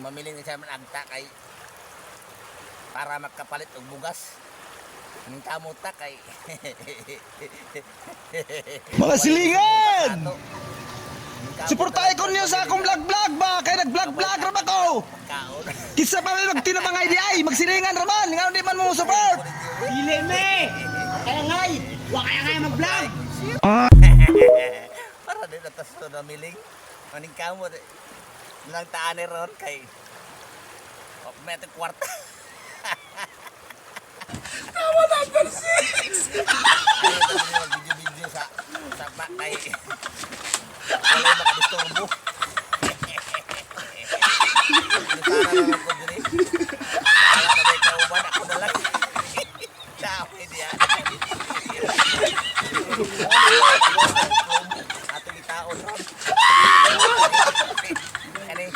Mamili ni sa man agta kay para magkapalit og bugas. Ning kamuta kay Mga silingan! Kamuta Suportahe ko niyo sa akong vlog-vlog ba? Kaya nag-vlog-vlog ram ako! kaon. Kisa pa may magtinabangay di ay, magsilingan raman! Nga di man mo support! Dili me! Kaya ngay! Wa kaya kaya mag-vlog! Para din atas to na miling. Maning kamo lang taan ni ron kay metro kwarta. Tawa number 6! Video-video sa pa kay wala makadisturbo. Sana lang ako diri. Wala na may kauban ako na lang. Sabi dia. Atong itaon ron. Kani.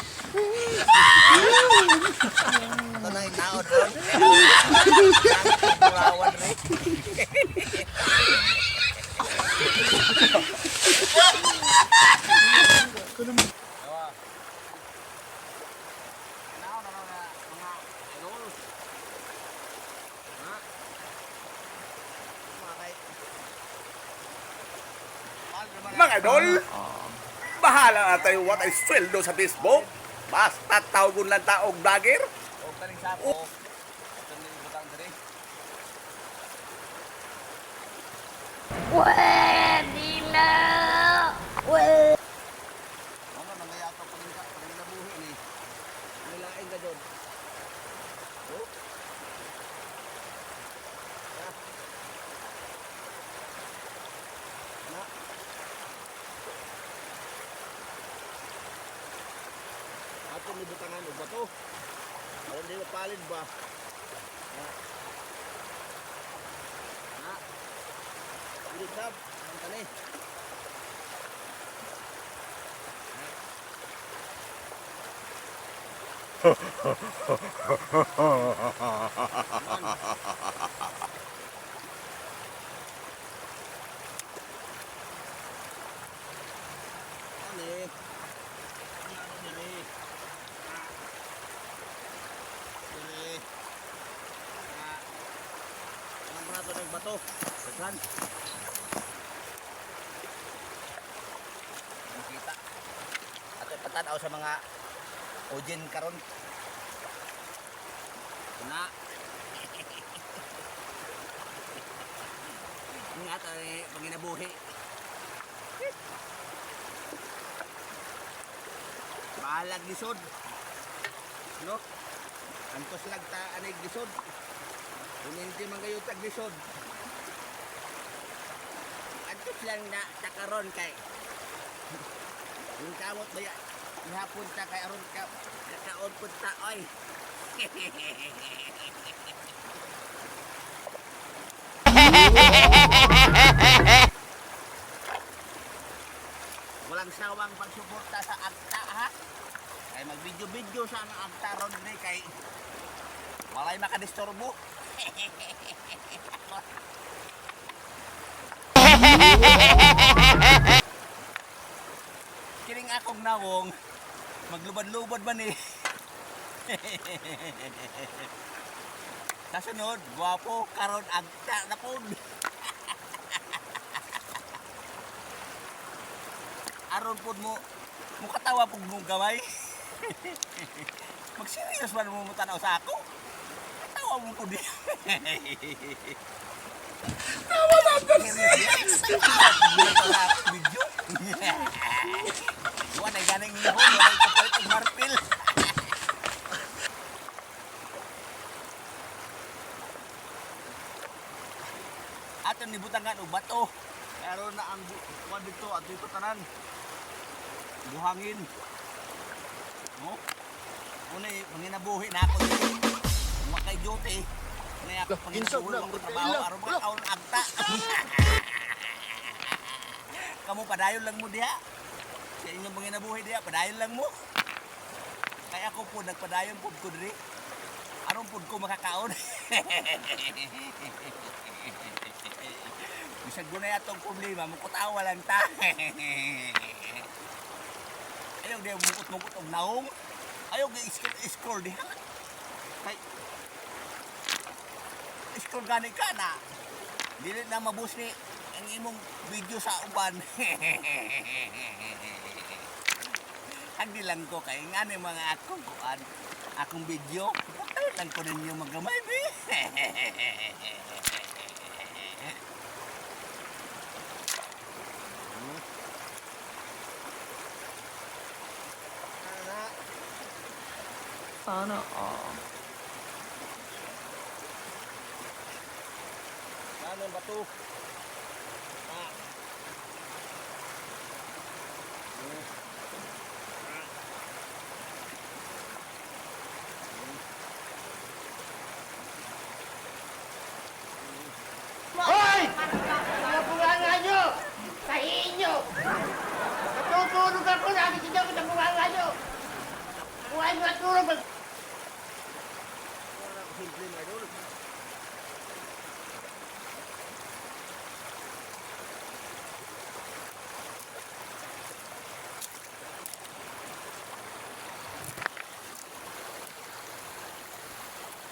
Ito nang itaon ron. Pulawan rin. Mga idol, bahala na tayo what ay sweldo sa Facebook. Basta tawgon lang taong vlogger. O kaning sapo. Ito ni butang diri. Pwede na! Pwede! Ano nang gaya ka paling nabuhi ni. Nilain ka doon. Oh. Na. Ato ni butangan og bato. Aron di mapalid ba? Na. Na. Dili sab, ang kani. Ani. Ano diri? Diri. Ang brato ng bato. Saan? Kita. Ato patanaw sa mga Ojin karon. Na. Nga tayo panginabuhi. Balag lisod. No? Antos lang ta anay lisod. Kung hindi man kayo tag lisod. Antos lang na takaron kay. Yung kamot ba yan? Ihapon ta kay aron ka kakaon pud ta oy. Walang sawang pagsuporta sa agta ha. Kay mag-video sa ang agta ron ni kay walay makadisturbo. Kining akong nawong maglubad-lubad man eh. Kasunod, guwapo, karon agta na pod. Aron pod mo katawa pug mong gamay. Mag-serious man mo tanaw sa ako. Katawa mo pod. Tawa number 6! Video. Wala ganing nihon, wala ikapalit ang marpil. Ato ni butangan og bato. Pero na ang kuwan dito at dito tanan. Buhangin. No? Unay panginabuhi na ako dito. Makay duty. Unay ako panginabuhi ako trabaho aron mga kaon agta. Kamu padayon lang mo diha. Sa inyong panginabuhi diha, padayon lang mo. Kaya ako po nagpadayon po ko diri. Aron po ko makakaon. Bisag gunay atong problema, mukutawa lang ta. ayaw di mukot-mukot og naong. Ayaw gi-scroll diha. Kay scroll gani ka na. Dili na mabus ni ang imong video sa uban. Hagdi lang ko kay ngani mga akong kuan. Akong video. Ay lang ko ninyo magamay bi. Sana all. Ano ba to? Ah. Hoy! Mga bunganga nyo! Kahiin nyo! Natutulog ako, nakikita ko sa bunganga nyo! Buhay nyo at tulog! Simple mga idol.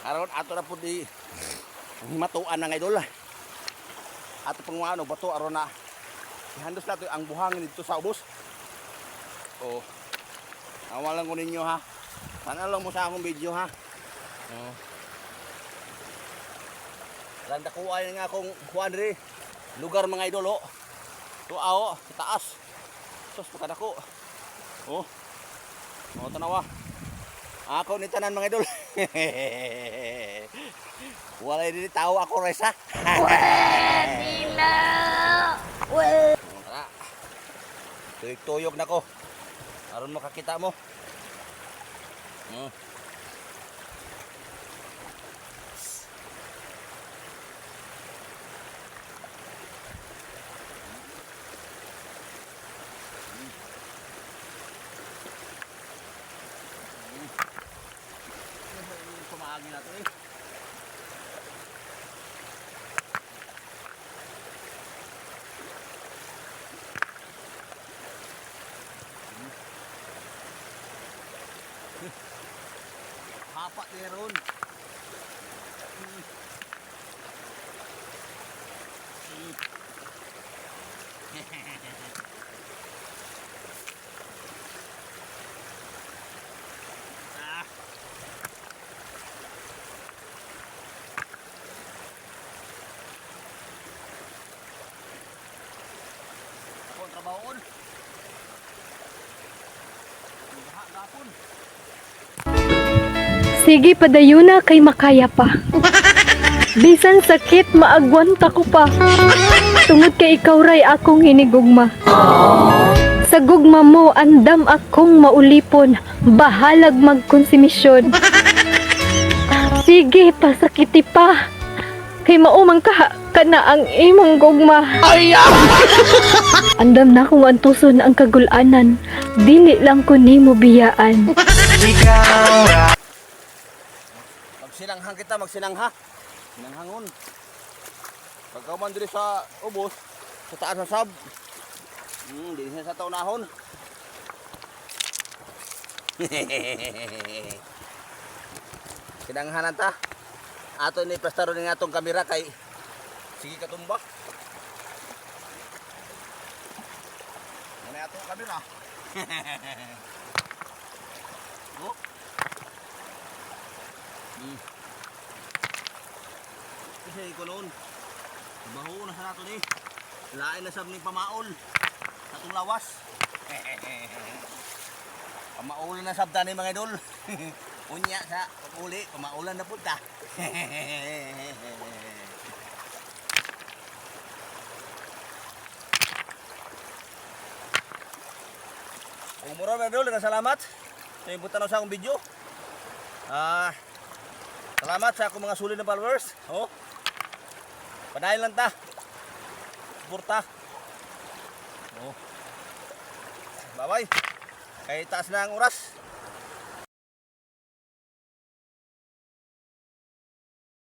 Aron ato na po di himatuan ng idol. Ato pang ano bato aron na ihandos nato ang buhangin dito sa ubos. Oh. Awalan ko ninyo ha. Sana lang mo sa akong video ha. Oh. Landa ko ay nga akong kuan diri. Lugar mga idol oh. Tuaw sa taas. Sus pakada ko. Oh. Oh tanawa. Ako ni tanan mga idol. Walay dili tao ako res ha. Pwede na. Well. Tara. Tuyok na ko. Aron makakita mo. Sumagi natin eh. Hapa meron. Ah. Ako ang trabahoon. Baha gapon. Sige padayuna kay makaya pa. Bisan sakit maagwanta ko pa. Tungod kay ikaw ray akong hinigugma. Sa gugma mo andam akong maulipon, bahalag magkonsumisyon. Sige pasakiti pa. Kay maumang ka kana ang imong gugma. Andam na akong antuson ang kagulanan. Dili lang ko nimo biyaan. Magsinanghang kita, magsinangha. Sinanghangon. Pagkauman diri sa ubos, sa taas sa sab. Dili siya sa taunahon. Sinanghanan ta. Ato ni pastaro ni atong kamera kay sige katumba. Ano atong kamera? Oh. Kasi ko noon. Baho na sa nato ni. Lain na sab ni pamaol. Sa atong lawas. Pamaol na sab tani mga idol. Unya sa uli, pamaulan na punta. Umuro mga idol, salamat sa imbutan sa akong video. Salamat sa akong mga sulit na followers. Oh. Padayon lang ta. Suporta. Oh. Bye-bye. Kay taas na ang oras.